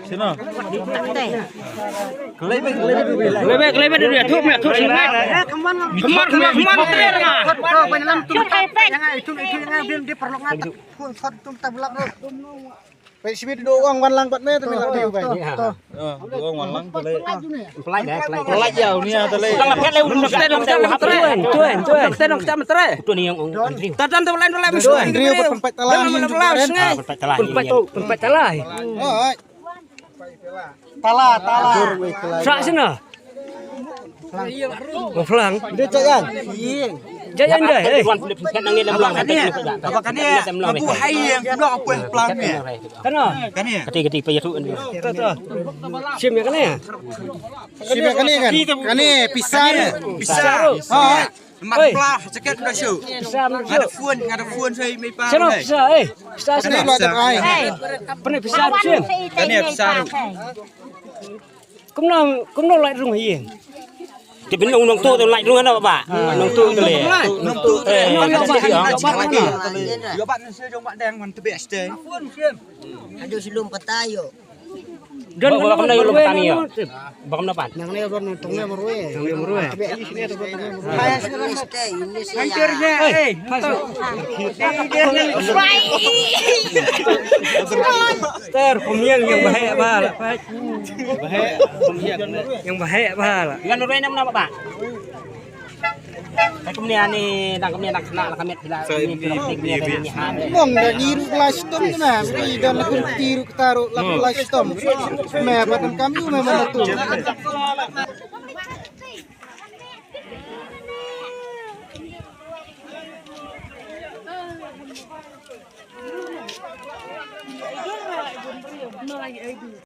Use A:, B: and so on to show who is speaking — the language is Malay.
A: Sino?
B: Kelebek dia tuh sini. Kemana
C: Sibit doang wan lang 4 meter lang dia bay.
A: Doang walang tele.
B: Pelai
A: Jauh ni tele.
B: Tang lapet le udah kita dong kita dong kita metre. Itu nih yang antri. Tatan tuh lain lain.
C: Andrio berpempat talang.
B: Perpet talai.
C: Oh. Tala.
B: Sak sana. Ngeflang.
C: Dia cayan.
B: Jayan dah.
A: Apa kan dia? Abu hayang dak apa pelangnya.
B: Kana.
A: Kan ya?
B: Keti payatu ni. Sim ya kana ya?
C: Sibit kan ni kan? Kan ni pisar.
A: Oh. Mat plah ceket dah show. Ngada fuan saya mai pa.
B: Sana bisa Bisa
C: Kan ni luat ai.
B: Pernah bisa sim.
A: Kan ya besar.
B: Kumno lại rung hiền. Thì bên nông tu tôi lại luôn đó bà. Nông tu tôi lệ.
A: Nông tu lagi. Yo bạn saya jong bạn đang man tebe stay.
D: Aduh silum patayo.
B: Dan bakam na yung tani yo. Bakam na pan.
C: Yang ni ron tongnya berwe. Tapi di sini ada tongnya.
A: Hancurnya
B: Ter kumiang yang bahaya bala. Bahaya yang bahaya bala. Yan rin naman na ba? Ay kemudian ni tang kemudian nak kami tidak ini
C: Mong dah nyiru kelas tom na. Beri dan aku tiru taruh kelas tom. Me badan kami memang tu.
E: No, I do.